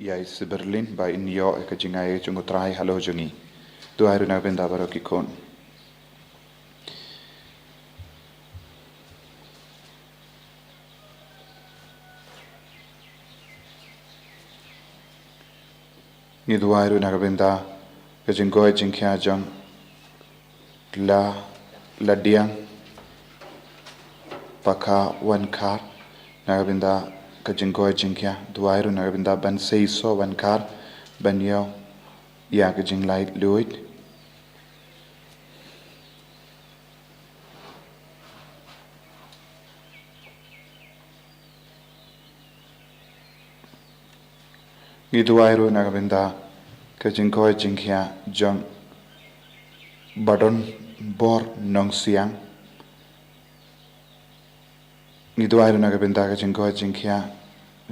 Yai si Berlin by in yo e ka jingai chungo trai halo jungi. Tu airu na benda baro ki kon. Ni du airu na benda ka jingoi jingkya jang la diang Phah wan kar na benda ka jingoi jingkya du airu na benda ban sei so wan kar ban yo ya ka jing lai luit ni du airu na benda ka jingoi jingkya jang badon bor Nongstoin ni du airu na benda ka jingoi jingkya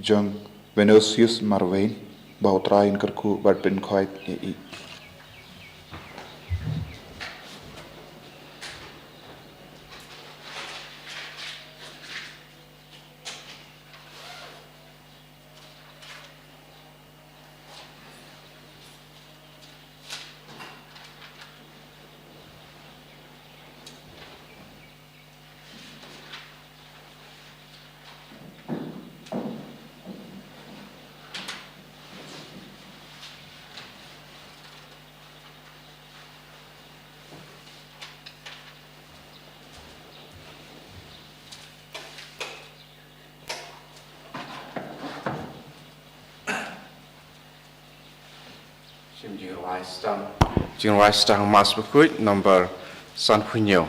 jang Venosius marvein bautra in kerku bad ben khoit e jingtyrwa stang mas Bakhuid number san punyo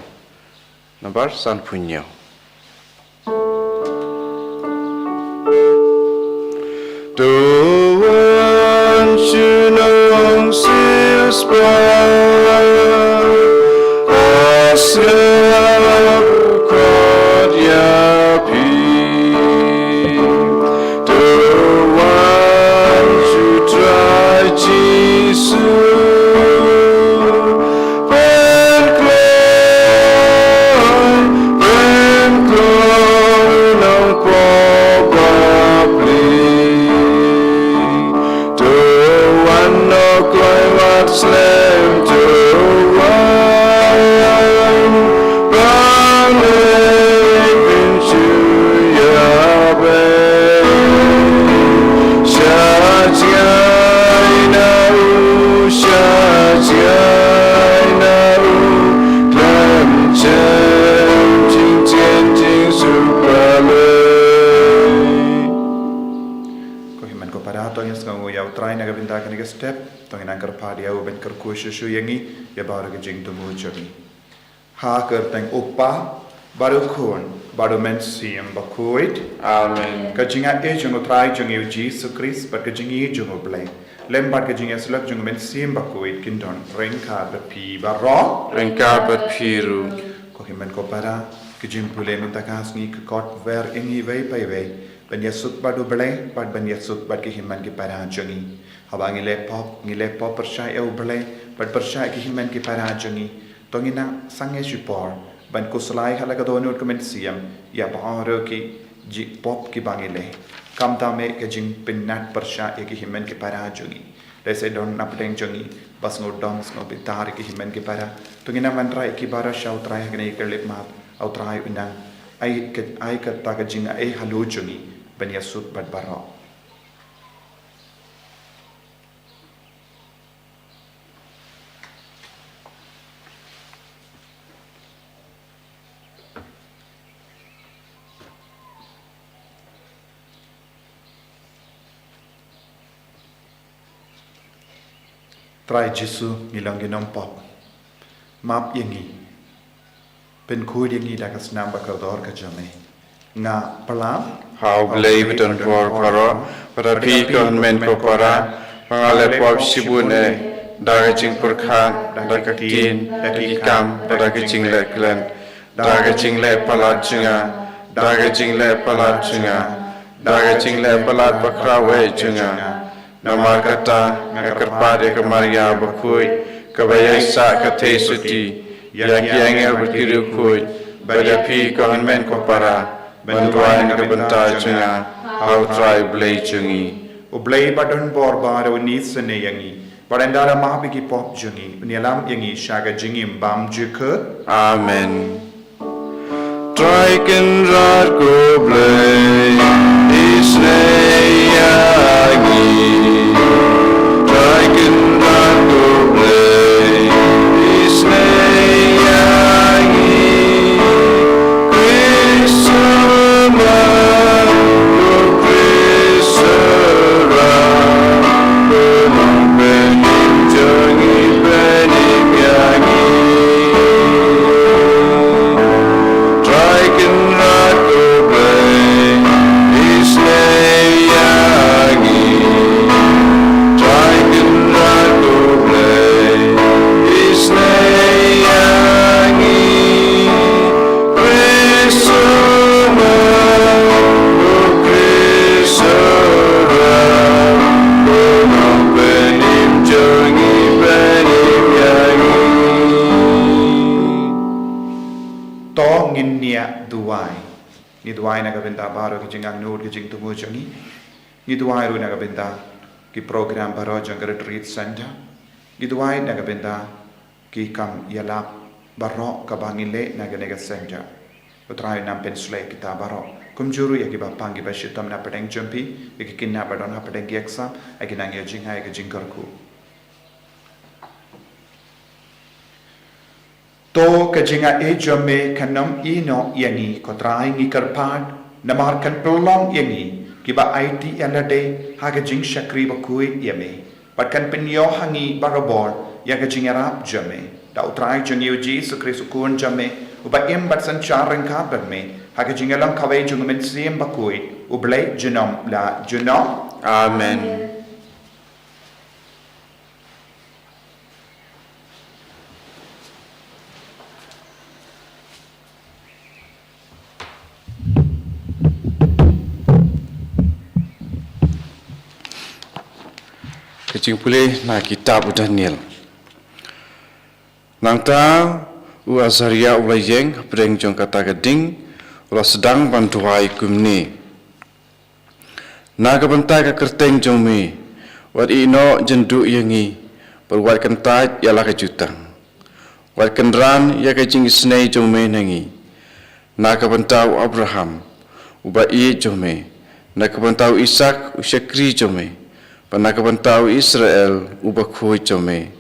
Doan shunong sispa asap kod yapi Doan shutrai jisu step tong nang kar pha dia ben kar ko shu yangi ya bar ke jing to mu chami ha kar tang opa baru khon baru men siam Bakhuid amen ka jinga e jung trai jung yu Jesus Christ but ka jing e jung blai lem bar ka jing aslak jung men siam Bakhuid kin don ren kha ba pi ba ro ren ka ba phiru ko himen ko para ke jing pule men takas ni ka kot ver ingi vei pai vei ben yasut badu blai but ben yasut bad ke himan ke para jungi Habang ngile pop persai eu blai but persai ki himen ki para jungi tongina sange support ban ko slai hala ka donut comment siam ya ba ro ki ji pop ki bangile kam ta me ke jing pinnat persai ki himen ki para jungi dese don napdeng jungi bas ngo dong ngo bitar ki himen ki para tongina man trai ki bara shau trai ka nei kelip map au trai unang ai ka ta ka jing ai halu jungi ban yasut bad baro Trai Jesu nilang ginom pop map yangi pen khud yangi da kas nam bakador ka jame nga palam how blave don for para para pi kon men ko para pangale pop sibune daga jing purkhan daga kin daga kam daga jing le klan daga jing le palat chinga daga jing le palat chinga daga jing le palat bakra we chinga Namakata ngakarpade ke Maria Bakhuid kabayasa ka tesuti yaki angel berkiru kuid pada pi kahan men ko para bantuan ke bentar cunga how try blay cungi Ublay badon borbar o nisane yangi. Barandara mabiki pop jungi. Unyalam yangi shaga jingim bam jukut. Amen. Traiken rad go blay, isnayagi. Traiken rad go blay, isnayagi. Christama, go Christama, belong benim jangi benim yangi. Duai nagabenta baru ki jingang nur ki jing tumu jangi. Ni duai ru nagabenta ki program baru jang retreat center. Ni duai nagabenta ki kam yala baru ka bangile naganega center. Utrai nam pensle kita baru. Kumjuru ya ki bapang ki bashitam na pedeng jumpi, ki kinna badon na pedeng ki exam, aki nang ya jing hai ki jingkarku. To kajinga e jome kanam ino yangi kotrai ngi karpad namar kan prolong yangi kiba IT alade haga jing shakri bakhuid yame but kan penyo hangi barabor yaga jing arab jome da utrai jing yuji sukri sukun jome uba im bat sanchar rengka berme haga jing alam kawai jung men sim bakhuid ublay junom la junom. Amen. Kecing pulih na kitab Daniel. Nang ta u azaria ulayeng pedeng jong kata geding ula sedang bantuai kumni. Na kebentai ka kerteng jong mi wat ino jendu yangi perwat kentai ialah kejutang. Wat kendran ya kecing snei jong mi nangi. Na kebentau Abraham uba i jong mi. Na kebentau Ishak usyakri jong mi. Pana kebentau Israel Bakhuid jome.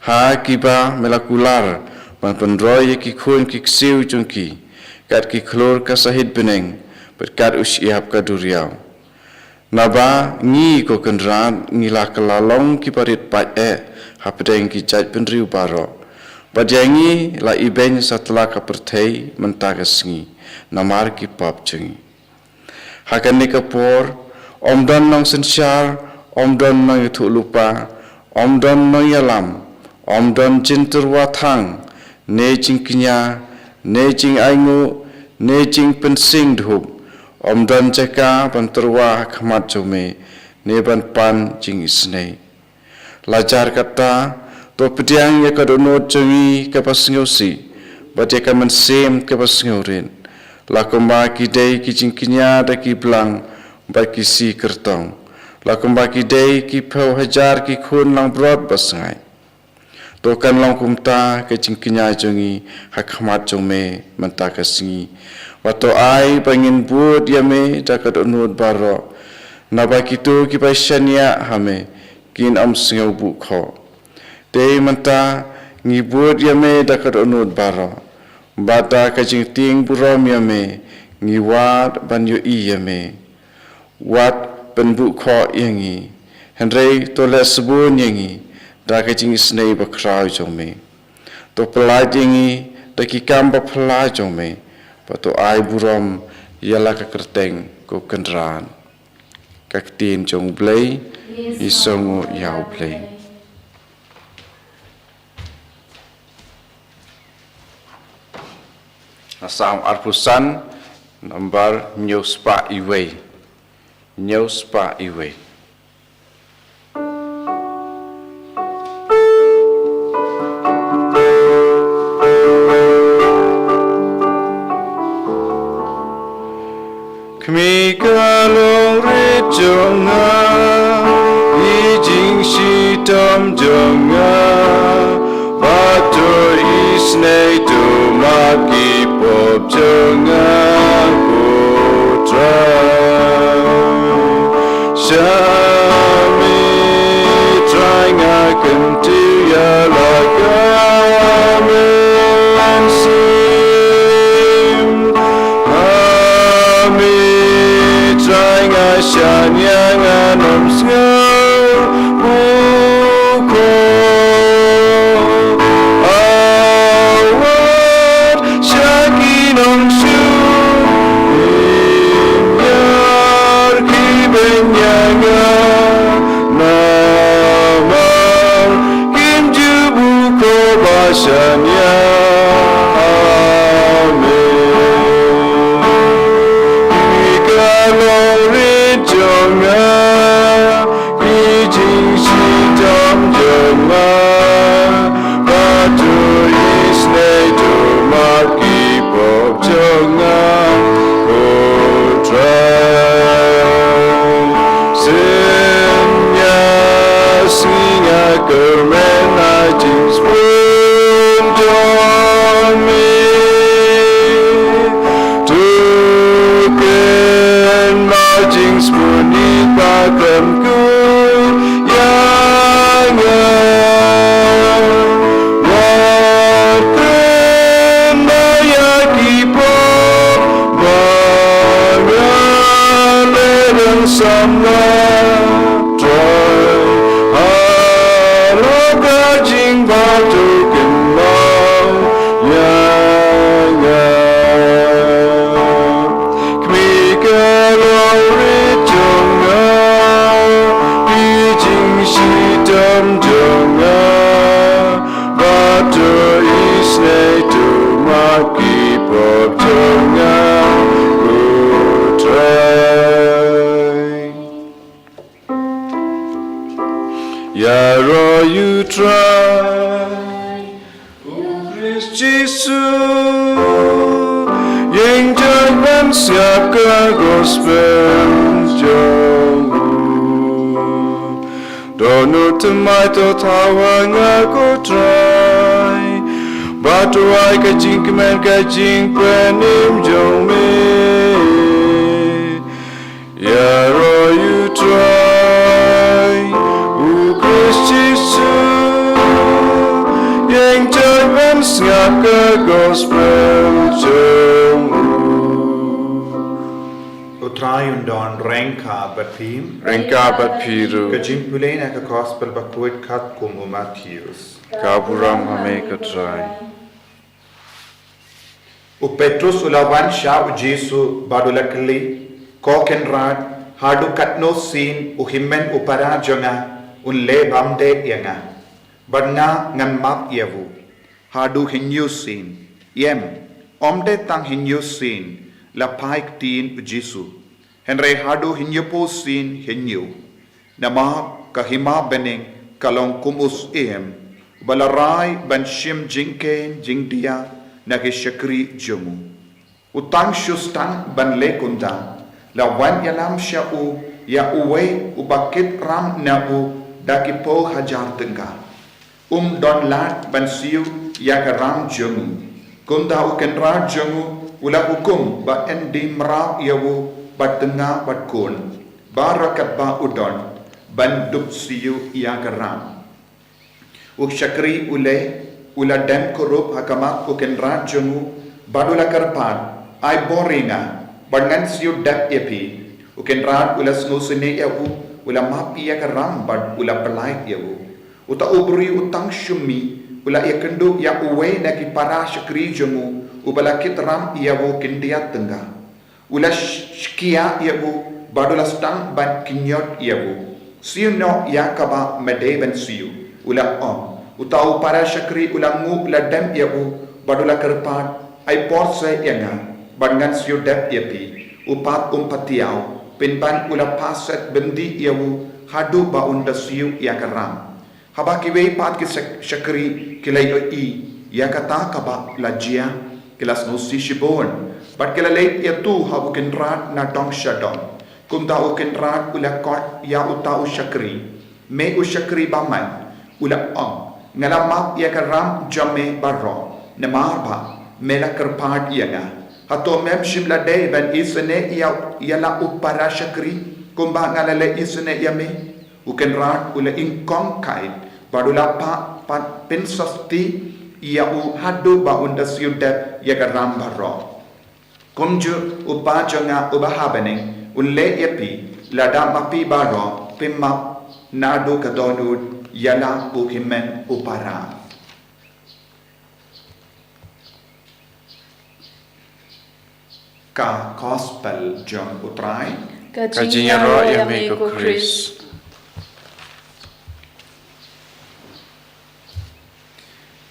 Ha kiba melakular pan penroy ki khun ki ksiu jungki. Kat ki klor ka sahid beneng berkat usiap ka duriau. Naba ngi ko kendran ngila kelalong ki parit pat ha pedeng ki jat penriu baro. Badyangi la iben setelah ka pertei mentaka Sngi namar ki pap jengi. Hakan ni kapor omdan nang sensyar Omdon no yutu lupa, omdon no yalam, omdon jingtyrwa thang, ne jing kinya, ne jing aingu, ne jing pensing dhup, omdon jaka banterwa khmat jome, ne ban pan jing isnei. Lajar kata, to pediang ya kadonot jongi kapas ngosi, bat ya kaman sem kapas ngorin. Lakomba kidei ki jing kinya da ki blang, bat ki si kertong. Lakum baki day ki pau hajar ki khun lang brod basangai. Tokan lang kumta ke cingkinya jongi hakmat jome mentaka Sngi. Wato ai pangin buat yame dakat unut baro. Nabaki tu ki pasyania hame kin am singau bu kho. Day menta ngi buat yame dakat unut baro. Bata ke cingting burom yame ngi wat banyo i yame. Wat penbuk kho yangi Henry tole sebun yangi da kecing snei bakrau jome to pelai yangi da kikam ba pelai jome pato ai burom yala ka kerteng ko kendran kaktin jong blai isongo yau blai. Asam arpusan nomor nyuspa iwei Nyuspa iwe. mi ca long ri chong nga i jing shi tom jong nga ba to is nei to ma ki pop chong nga ko try shami try nga kan tu ya la ka men sim ami try nga shan ya nga nom sngau bu ko awat shaki nong su yar ki ben ya nga na ma kim ju bu ko ba shan ya You try, oh Christ Jesus, yang jangan siapkan gospel jauh. Dono temai to tawa ngaku try, batu ai kajing kemen kajing penim jauh me. Ya roh you try, oh Christ Jesus, yang jangan siapkan gospel jauh. Utrayundon rengka batim Piru, kejimpulena ke gospel Bakhuid kat kumu Matthews. Kaburam hame katrai. Petrus ulawan sya Jesu badulakli kokenrad hadu katno sin uhimmen upara jonga unle bamde yanga badna ngan map yavu hadu hinyu sin yem omde tang hinyu sin la paik tin Jesu henre hadu hinyu sin hinyu nama kahima bening kalong kumus balarai ban shim jingken jingdia nage shakri jomu utang shustang ban le kunda la wan yalam shau ya uwe ubakit ram na u dakipo hajar tengka don lat ban siu ya ram jomu kunda u kenra jomu ula hukum ba endi mra yawu ba tengah ba kun barakat ba udon ban dup siu ya ram u shakri ula dem korup hakamak uken rajamu badula karpan ai boringa bangan siu dak epi uken rat ula snusine yawu ula mapi ya karam bad ula pelai yawu uta ubri utang shumi ula yakendu ya uwe na ki para shakri jamu ubala kitram yawu kindia tengah ula shkia yawu badula stang ban kinyot yawu siu no yakaba medeban siu ula utau para syakri ulangu ladam yabu badula kerpat ai porse yanga bangan siu dap yapi upat umpatiau pinban ula paset bendi yabu hadu ba unda siu ya karam habaki wei pat ki syakri kilai i ya kata kaba lajia kilas no si shibon But kila late ya tu ha ukin rat na dong shadon. Kum ta ukin rat ula kot ya uta ushakri. Me ushakri baman ula ong. Ngalamap ya karam jame barro. Namarba mela kerpad ya nga. Hato mem shimla day ban isene ya la upara shakri. Kumba ngalale isene ya me. Ukin rat ula inkong kait. Badula pa pensasti ia u hadu ba unda siudat ya karam barro. Kumju upajanga ubahabaning ulle yapi lada mapi baro pimap nadu kadodud yala uhimen upara. Ka gospel jong utrai Ka jingtyrwa yami ko Chris.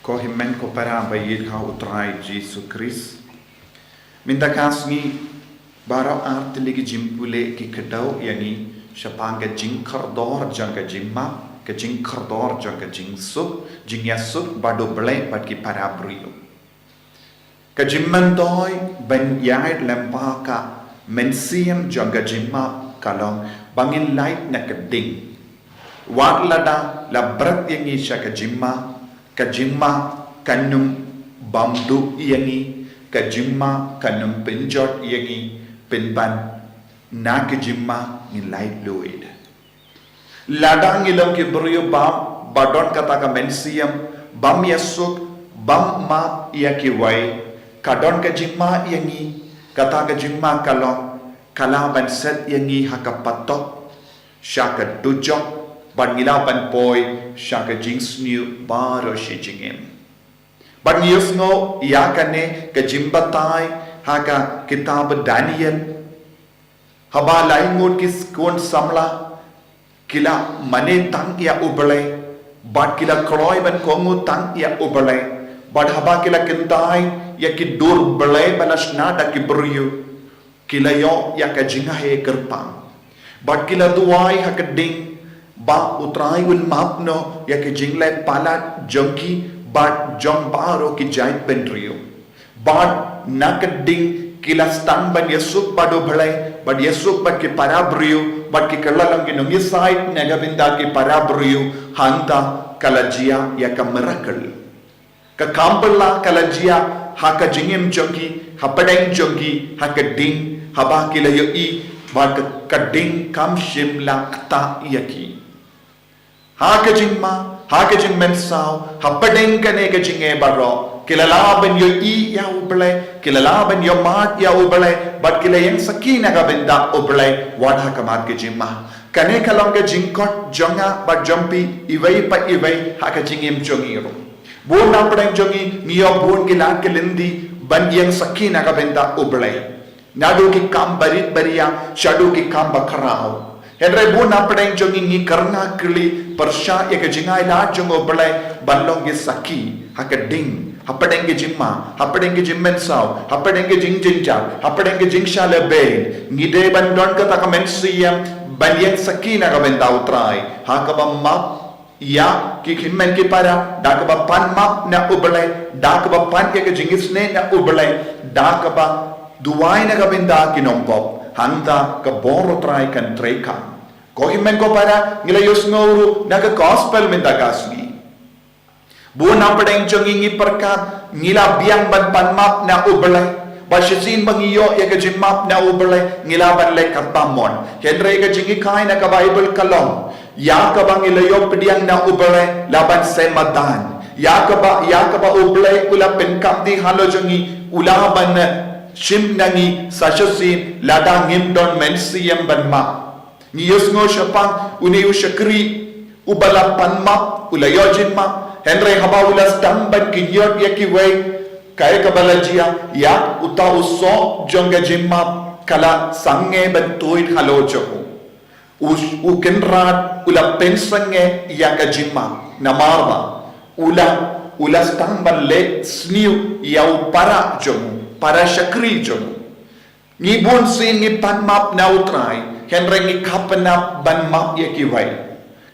Ko himen ko para bayid ka utrai Jesus Christ. Minta kasni barau artiligi jimpule ki kedau yani syapanga jingkardor jangka jimma ke jingkardor jangka jingsuk jingyasuk bado blai pat ki para brio ke jimmandoi ban yait lempaka mensiam jangka jimma kalong bangin light na keding wat lada la brat yangi syaka jimma ke jimma kanum bamdu yangi kajimma kanum penjot yangi penban na kajimma ni light fluid ladang ilong ke brio bam badon kata ka mensiam bam yasuk bam ma yaki wai kadon kajimma yangi kata kajimma kalong kalaban set yangi hakapatok syaka dujok ban ngilapan poi syaka jingsniu baro shi jingem But news ngo yakane ke jimbatai haka kitab Daniel haba laingut kis kon samla kila mane tang ya ubale but kila kroy ban kongu tang ya ubale but haba kila kintai ya ki dur bale banasna da ki brio kila yo ya ka jinga he kerpang but kila duai haka ding ba utrai ul mapno ya ki jingle pala jonki but jong baro ki jait pendrio but nakading kilastan ban yesuk bado bhalai but yesuk bat ki parabrio but ki kalalang ki nungi side nagavinda ki parabrio hanta kalajia ya kamarakal ka kambala kalajia haka jingim jongi hapadeng jongi haka ding haba kilayo I but kading kam shimla kta yaki haka jingma haka jing mensau hapadeng kane ka jinge baro kilalaban yo I ya ubale kilalaban yo mat ya ubale but kilayang sakina ka benda ubale wad hakamat ka jingma kane kalong ka jingkot jonga but jumpi iway pa iway haka jingim jongiro buon na padeng jongi niyo buon kilat kilindi ban yang sakina ka benda ubale nadu ki kam barit bariya shadu ki kam bakarao Henry buna padeng jongi ni karna kili persha ya ke jingai la jongo belai balong ge saki hakading hapadeng ge jimma hapadeng ge jimmen saw hapadeng ge jingjinja hapadeng ge jingsha le be ngide bandon kata ka mensiam banyak saki na ka benda utrai hakaba map ya ki khimmen ki para dakaba pan map na ubelai dakaba pan ke jingisne na ubelai dakaba duai na ka benda kinompop hanta ka boro trai kan treka ko himen ko para ngilayos nguru naga gospel minta kasni bu na padeng jongi ngi perkat ngila biang ban panmap na ubelai bashisin bangiyo ya ka jimap na ubelai ngila ban le kapamon henre ka jingi kai na ka bible kalong ya ka bang ilayo pediang na ubelai laban semadan ya ka ba ubelai ula penkam di halo jongi ulaban shim nangi sashasin lada ngim don mensiam ban ma Niyos ngo syapang uniu syakri ubala panma ulayojin ma henry haba ulas tamban kinyot yakiway kaya kabalajia ya uta uso jonga jimma kala sange bantuin halojo ukenrat ula pensange yaka jimma namarba ulas tamban le sniu yau para jomu para syakri jomu ngibun sin ni panmap na utrai Henry ngi kapanap ban map yakiway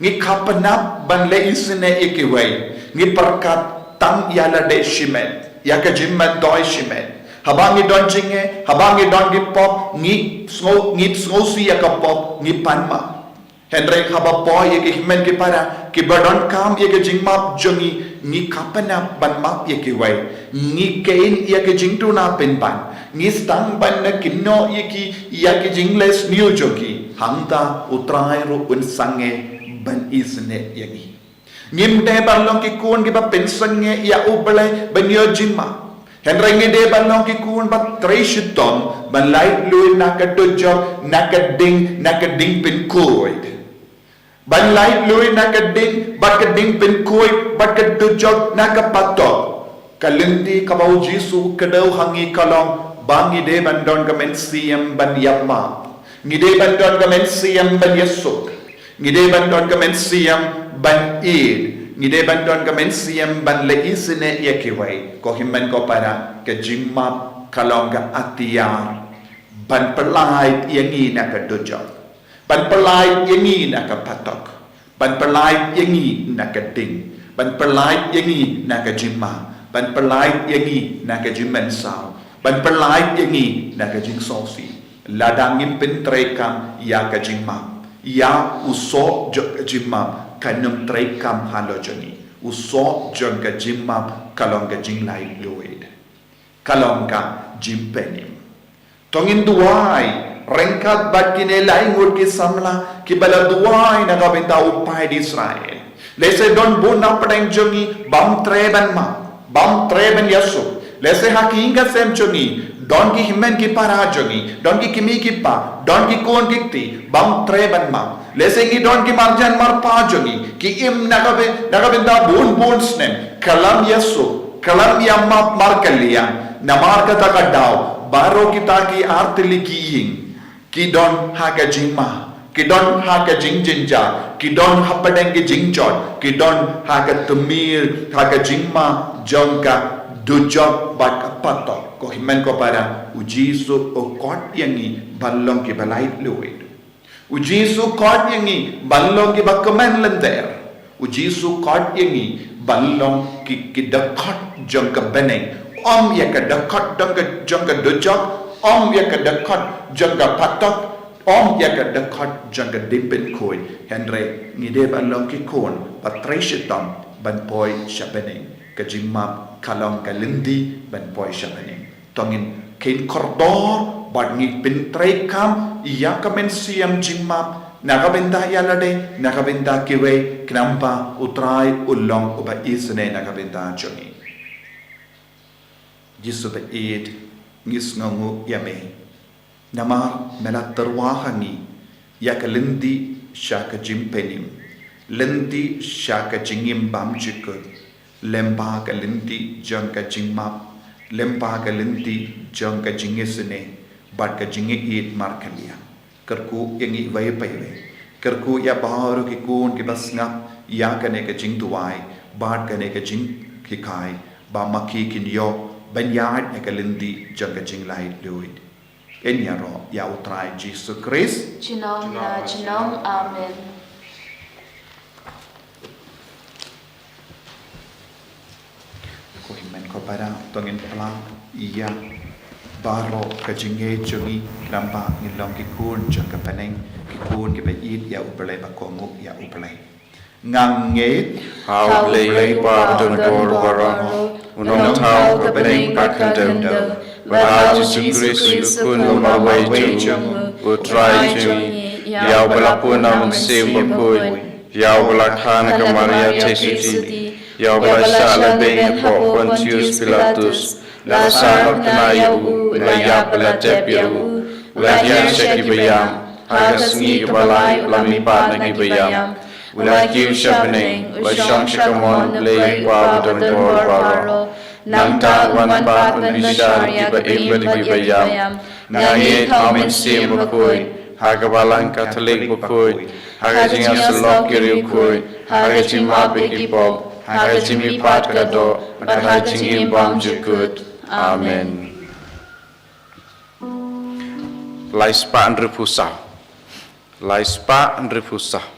ngi kapanap ban le isine yakiway ngi perkat tang yala de shimet yaka jimman doi shimet Habang i don jinge, habang i don pop, ngip sngosi ya ka pop, panma. Henry haba po ye ke himen ke para, ke badon kam ye ke jingmap jongi, ni kapana ban map ye ke wai, ni kein ye ke jingtu na penpan, ni stang ban na kinno ye ki ya ke jingles new joki, hamta utrai ru un sange ban isne ye ni. Ngimde balong ki kun ki ba pensange ya ubale ban yo jingma. Henry ngide balong ki kun ba treshitom ban light lui nakadojo nakading pin koid. Ban light lui nakading pin koid bakadojog nakapatok. Kalindi kabau Jisu kadau hangi kalong bang ngide bandon kamen siyam ban yamma. Ngide bandon kamen siyam ban yesuk. Ngide bandon kamen siyam ban id. Ngide bandon kamen siyam ban leisine yekiwai. Ko himmen ko para ke jingmap kalong ka atiyar. Ban pelait yangi nakadojog. Ban pelait yangi nakapatok. Ban pelait yangi nakading. Ban pelait yangi nakajimma. Ban pelait yangi nakajimensaw. Ban pelait yangi nakajingsosi. Ladangin pentrekam ya kajingma. Ya uso jimma kanum trekam halojani. Uso jongka jimma kalongka jinglai luid. Kalongka jimpenim. Tongin duai rengkat bakine laingur ki samla ki bala duai na gabenta upai di Israel. Lese don buna pedeng jongi bam treban yasu. Lese haki inga sem jongi don ki himen ki para jongi don ki kimi ki pa don ki kon ki bam treban Lese ngi don ki marjan marpa jongi ki im nagabenta bun snem kalam yasu kalam yamma markalia na markata kadau baro kita ki artili ki ying ki don haka jingma ki don haka jingjinja ki don hapadeng ki jingjot ki don haka tumir haka jingma jongka dujok bat pato ko himen ko para ujisu o kot yangi ballong ki balait luid ujisu kot yangi ballong ki bakamen lenter ujisu kot yangi ballong ki dakot jongka beneng om ya ka dakot jongka dujok om ya ka dakot jongka patok om ya ka dakot jongka dimpin koi Henry ngide ballong ki kon patreshitam ban poi shabeneng kajimap kalong kalindi ban poi shabeneng tongin kain kordor bad ngi pintrekam iya kamen siam jimap nakabenta yalade nakabenta kiwe knampa utrai ulong uba isne nakabenta jongi Jisu ba id ngis ngongu yame namar mela terwahangi ya kalindi shaka jimpenim lendi shaka jingim bam jikut lemba kalindi jangka jingmap lemba kalindi jangka jingisne bad ka jingi id markalia kerku yangi vai paiwe kerku ya baharu ki kun ki basngap ya kane ka jingtuai bad kane ka jing ki kai ba maki kin yo banyad ya kalindi jangka jinglai luid enya ro ya utrai Jesus Christ Chinom na chinom amen. Ko himen ko para tongin pala iya baro ka jinge jongi nampa ngilong ki kun jangka paneng ki kun ki bayid ya upalay bakongu ya upalay ngange How lay pa don gor wara unong tau ka beneng pakandem ba Jesus Christ kun lumaway chung utrai chung yaw balapun ang sim bakhuid yaw balakhan ka Maria Tesuti yaw balasala ben po Pontius Pilatus la sanok na yu laya balatepyu laya sekibayam hagas ngi balay lamipat na gibayam Wala kiw siya paneng, wasyang siya kamon, lay wow don gor waro. Nang tawan pa kung bisar, iba gibayam. Ngayit amin sim bakhuid, hagabalang katolik bakhuid, hagajing asalok kiriw kuid, hagajing mabik ipog, hagajing mipat kado, hagajing imbam jukut. Amen. Laispa ang repusa. Laispa ang repusa.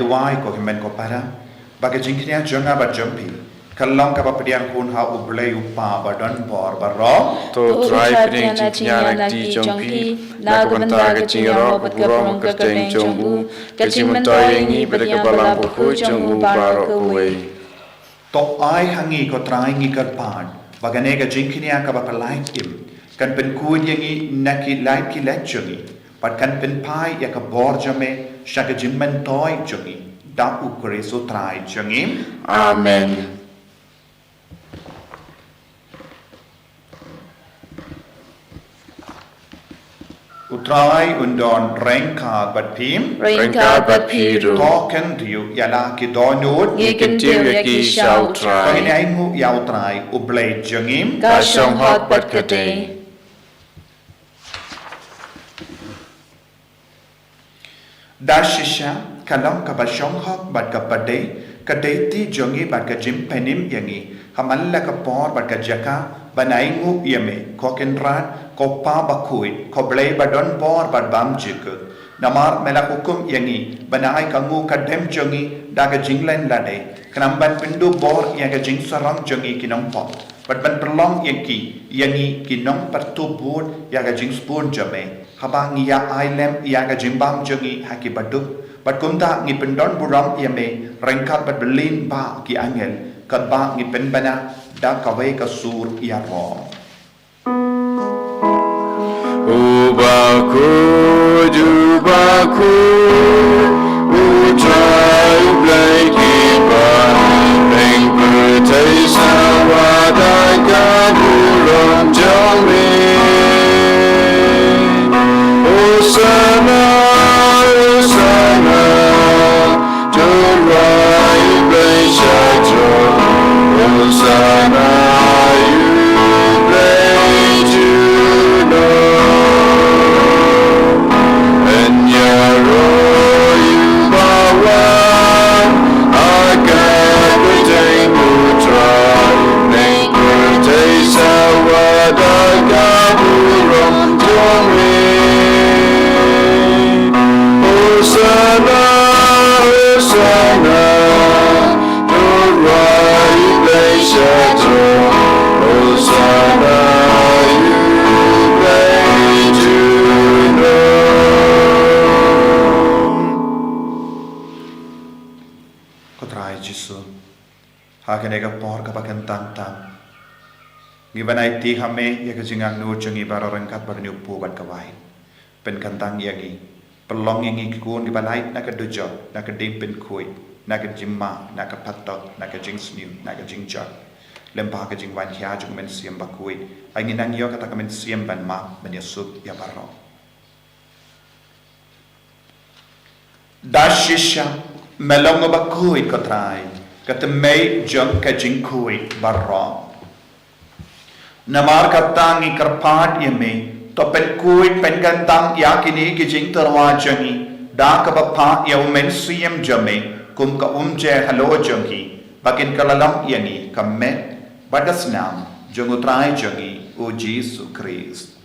duai ko himen ko para bagi jingknya jonga ba jumpi kalong ka papadiang hun ha ublei upa ba don bor ba ro to try pring jingnya nak di jongpi nak bentar ke jingro burong ke teng jongbu ke jingmentoy ngi berke balang buku jongbu baro kuwe to ai hangi ko trai ngi kar pan bagane ka jingknya ka ba palai kim kan pen kuin yangi naki lai ki lecchungi pat kan pen pai ya ka bor jame shaka jingmentoy jungi da ukre so trai jungi amen Utrai undon rengka bat pim rengka bat piru token diu yala ki donut ngiken tiu yaki shau try Pagin ay ngu yaw try ublay jangim ka shong hot bat kate Dashisha kalong ka ba shong hok bat ka padey kadey ti jangi bat ka jim penim yangi hamalla ka por bat ka jaka banay ngu yame koken rat ko pa bakhuid ko blay badon bor bad bam jikut namar mela hukum yangi banai kangu kadem jangi daga jinglen lade kanamban pindu bor yaga jing sarang jangi kinong pop but ban perlong yangi kinong pertubud yaga jing spoon jame habang ya ailem yaga jimbam jangi haki baduk but kumta ngi pendon buram yame rengkat bad belin ba ki angel kat ba ngi penbana da kawe ka sur ya rom Bakhuid, utrai ublai kipan, peng pertai sawadai kaburong jami. Osana, Osana, jingtyrwa ublai shajo. Osana, ublai juno. Hagenega por kapakan tantang Gibanay ti hame yaga jingang nu jungi baro rengkat barni upu bat kawai pen kantang yagi pelong yangi kikun gibalai naka dujo naka dimpin kui naka jimma naka patok naka jing sniu naka jing jok lempah ka jing wan hia jung men siam bakui ay nginang yo kata kamen siam ban ma ben yasuk ya baro dashisha melong bakui kotrai kata mei jung ka jing kui baro namar katangi karpat yeme to pen kui pen gantang yakini ki jingtyrwa jangi da ka bapha yaw men siam jame kum ka umje halo jangi bakin kalalam yangi kamme badasnam jungutrai jangi o Jesus Christ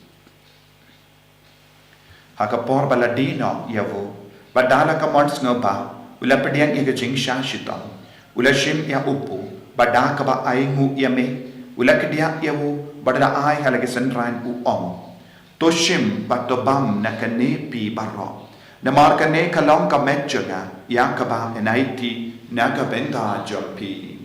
hakapor baladino yavu badala ka mons ngoba ulapediang iga jing shashitam ulashim ya upu badaka ba aingu yame ulakdia yawu badala ai halage senran u toshim batobam nakane pi baro namar kane kalong ka metjanga yakaba enaiti nakabenda jampi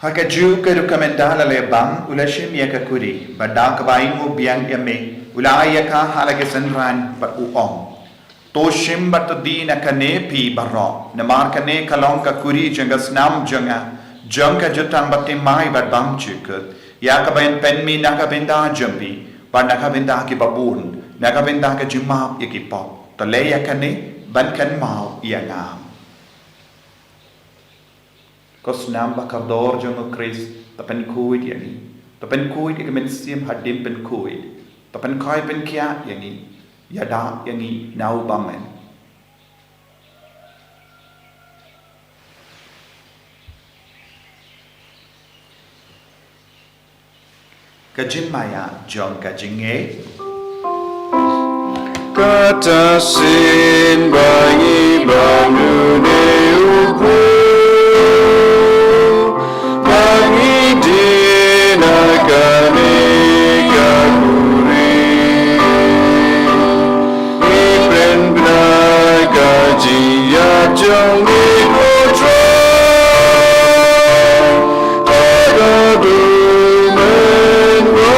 Haka ju ke rekomendala le bang ulashim ya ka kuri badak baingu biang yame ulaya ka halage senran ba toshim batadina kane pi barro namar kane kalong ka kuri jangas nam janga jangka jutang batim mai bat bang chikut ya ka bain penmi naka benda jambi ba naka benda ki babun naka benda ka jima yakipop to le ya kane ban kan mau ya ngam Kos namba kador jongo Chris tapen kuid yani tapen kuid ikamen sim hadim pen kuid tapen kai pen kia yani yada yani nau bamen Kajin maya John kajinge. Kata sin bangi banune upu bangi dinakane kakuri ibren braga jia jongi kotro tagadu menwa.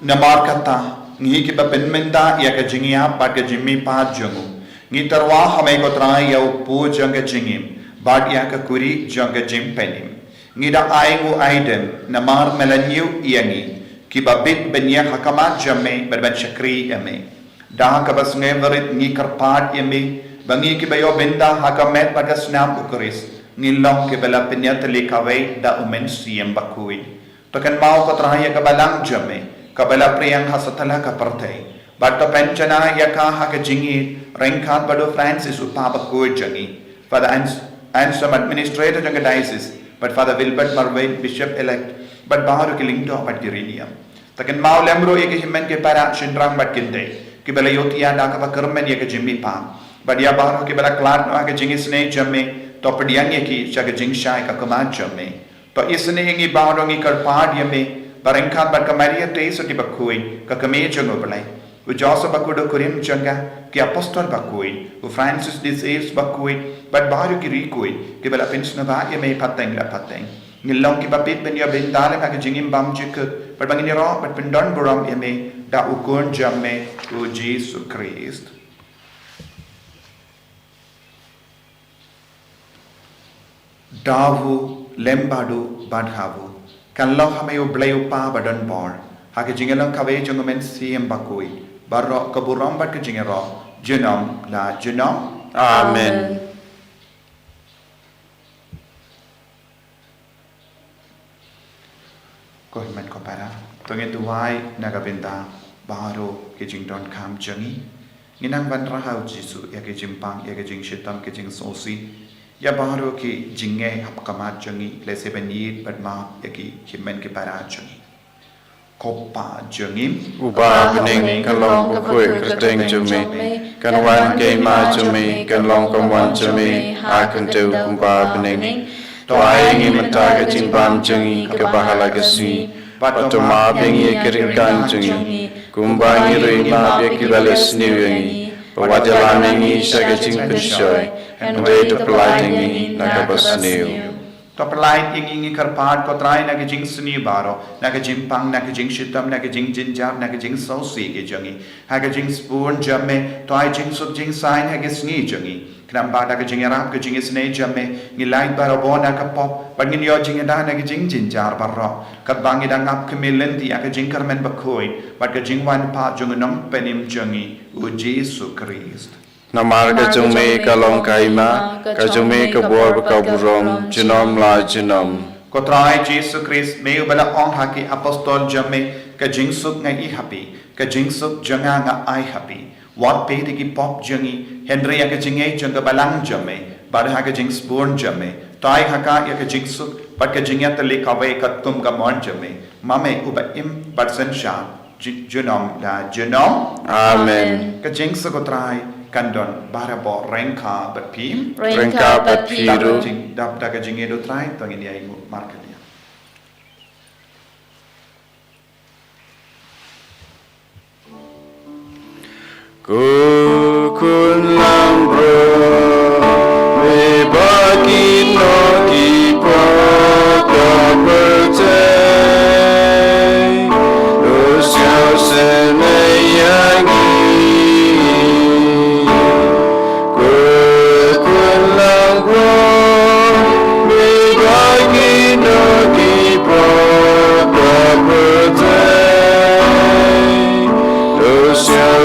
Namar kata ngi ki penmenda ya kajingia bad kajimi pa jongu jingtyrwa hame ko trai ya upu jang kajingim bad ya kakuri jang kajim penim ngi da aingu aidem namar melanyu yangi ki babit benya hakamat jamme berban syakri eme da kabas ngeverit ngi karpad eme bangi ki bayo benda hakamet pada snam ukuris ngilong ki bela penyat likawe da umen siem Bakhuid token mau ko trai ya kabalang jamme kabala priyang hasatala ka partay batta penchana yaka haka jingi rengkat bado Francis upa Bakhuid jangi Father Ansom administrator janga diocese but Father Wilbert Marway bishop elect but baharu kilingto but girinium taken mau lemro yeke himmen ke para shindrang bat kinde kibala yotia da ka kermen yeke jimmi pa but ya baharu kibala klan haka jingi sne jamme to padiang yeki chaga jingshai ka kama jamme to isne ngi baharu ngi karpad yame barengkat bat kamaria teso di Bakhuid ka kame jongo balai u Joseph Bakhuid kurim janga ki apostol Bakhuid u Francis de Sales Bakhuid bat baru ki rikuid ki bala pensna ba ye me pateng la pateng ngilong ki bapit ben ya ben dale ka jingim bam jik bat bangini ro bat pendon buram ye me da ukun jamme u Jesus Christ davu lembadu badhavu kalau kami ublayu pa badan bor, hak jingelang kawai jongomen siem Bakhuid, barok keburam bat ke jingero, jenom la jenom. Amen. Ko himan ko para, tonge tuai naga benda baru ke jingdon kam jangi, nginang ban rahau Jisu ya ke jimpang ya ke jing shitam ke jing sosi. Ya baru ki jinge hap kamat jangi lese benit badma ya ki himen ki para jangi kopa jangi Uba bening kalong Bakhuid keteng jumi kanwan ke ma jumi kalong kamwan jumi akan tu uba bening toai ngi menta ke jimbam jangi ke bahala ke si pato ma bengi keringkang jangi kumbangi rui ma be ki bales niwengi Pawajalangi sagacing pensyoy, and way to politengi nakabasniw. To polite ingi karpad ko try nagajing suni baro, nagajing pang, nagajing shitam, nagajing jinjab, nagajing sausi ke jangi, hagajing spoon jamme, to I jing sub jing sign hagisni jangi. Knamba nagajing arab kajing isne jamme, nilai baro bo nakapop, but nyo jing da nagajing jinjar baro, katbangi dangap kamilinti akajing karmen Bakhuid, but kajing wan pa junganong penim jangi. O Jesus Christ. Namar kajumi kalong kaima, kajumi kabor kaburom, jinom la jinom. Kotrai Jesus Christ, may ubala ong haki apostol jamme, kajing suk ngai happy, kajing suk janga nga ai happy. What pay the pop jangi, Henry akajing ay janga balang jamme, bad hakajing spoon jamme, tai haka yakajing suk, but kajing at the lake away katum gamon jamme, mame uba im, but sen sha. Jenom la jenom. Amen. Kajing sakotrai kandon barabo rengka bat pim. Rengka bat piru. Dap da kajing edo trai tangin ya ingu markelia. Kukun lambro me bagi no ki paka perte.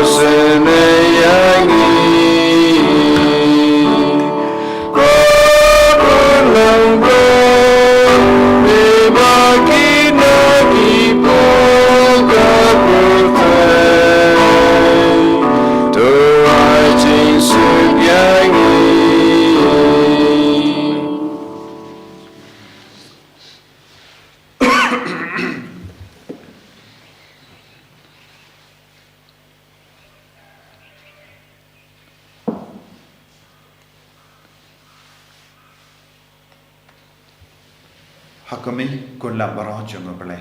Sengi Hakumi kun lam baron jungo bele.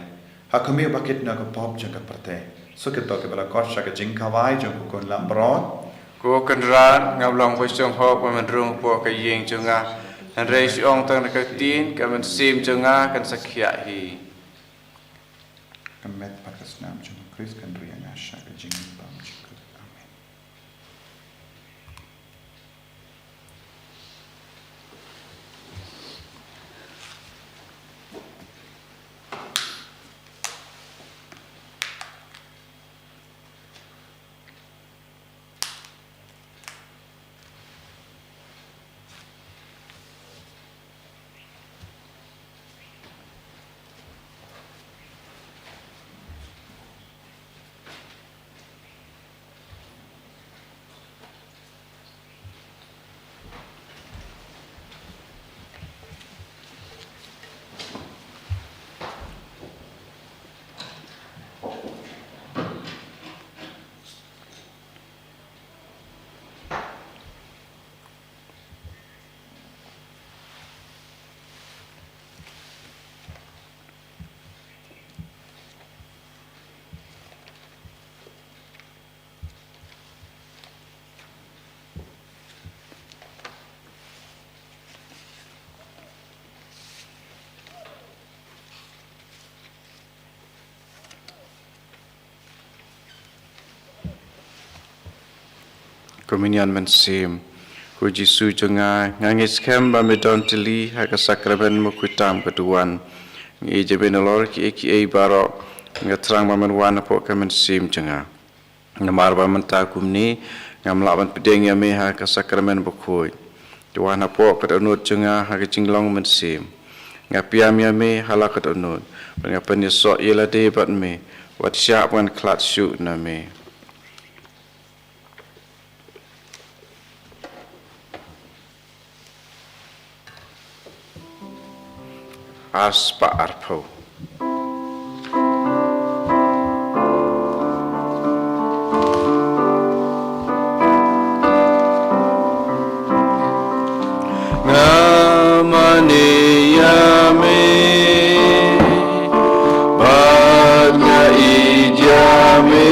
Hakumi bakit na ko pop jungo perte. So ke to ke bala kor sha ke jing kawai jungo kun lam baron. Ko kan ra ngam long ko song hok man rung po ka yeng chunga. An rei ong tang ka tin ka man sim chunga kan sakhya hi. Kan met pakas nam jungo Chris kan ria na sha ke jing bam jungo. Amen. Kominian man sim. Ku Jisu chunga ngangis kem ba medon tili ha ka sakramen mo kutam keduan. Ngi jeben lor ki ei baro ngatrang ba man wan po ka man sim chunga. Namar ba man ta kumni ngam la ban pedeng ya me ha ka sakramen Bakhuid. Tuan po ka onut chunga ha ka jinglong man sim. Ngapiam ya me halakat onut. Ngapan ya so yela de bat me. Wat syak wan klat shu na me. Aspa arpo. Namani yame, badnya ijame,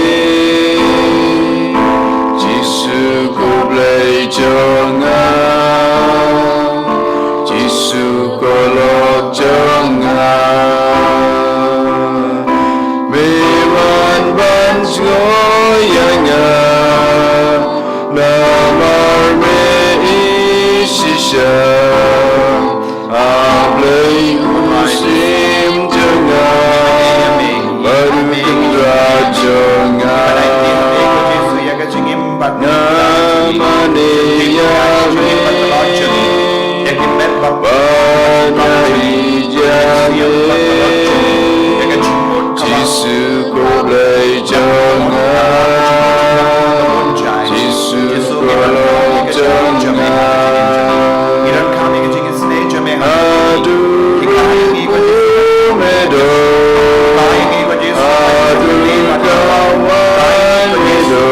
Jisu ko blai jonga, Jisu ko lok jonga, mewan ban ngoyanga, namar me isisha, ablai musim jonga, barindra jonga, namane yame, Jisu ko blai jonga, Jisu ko lok jonga, adu medo, adu kawan medo,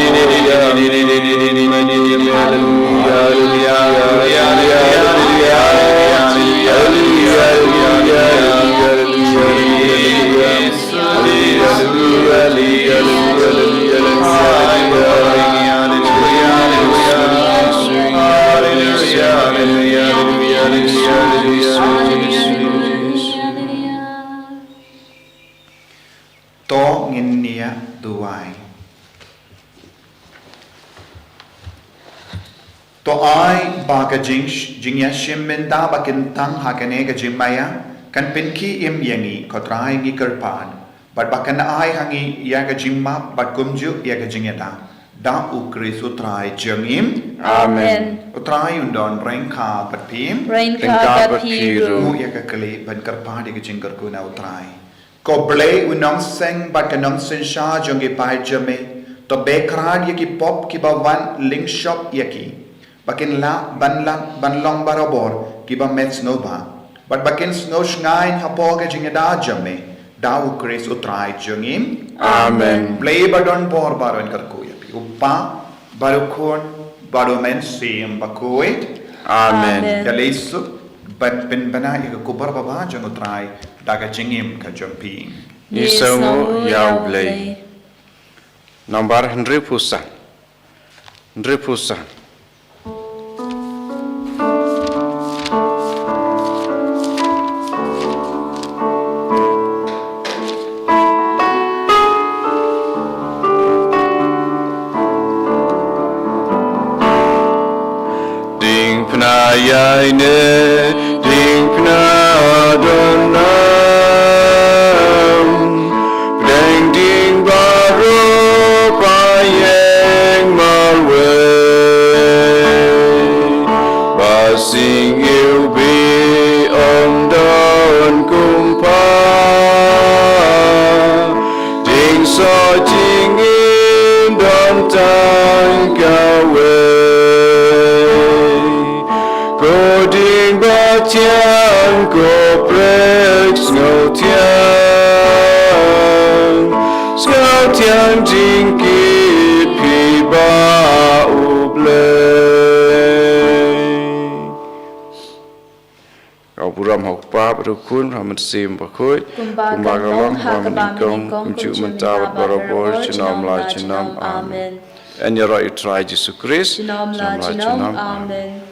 Hallelujah. to ai ba ka jing ya shim men da ba kin tang ha ka ne ka jim maya kan pin ki im yangi ko trai ngi kerpan but ba kan ai hangi ya ka jim ma but kumju ya ka jing ya da u kristo trai jengim Amen. utrai undon rain ka pat pim Rain Ka ka piru. mu ya ka kle ban kerpa di ka jing ker ku na utrai ko ble unong seng ba ka nong sen sha jong ge pai jame to be krad ye ki pop ki ba wan link shop ye ki bakin ban long barabor ki ba met snow ba but bakin snow shngain hapo ke jingeda jame da u kris utrai jungim Amen. play badon bor baron kar ko ya upa barukon baromen sim Bakhuid Amen. ya lesu ban ben bana ya ko bar baba jang utrai da ka jingim ka jampi Isomu yau blei. Nomor Henry Pusan. Ding penayai ne, ding penadonam, ding ding baru payeng malwe, basing ilbi om don kumpa, ding so jing in don tang kawe. Cô điên ba chang cô break ngầu thiang jing kit pi ba u blei. Kau buram hok pa berukun ramen sim Bakhuid kumbaga long ramen ingkong kumcu mentawat barobor cenam la cenam amen. En ya roi try Jesus Christ Jinom la jinom. Amen.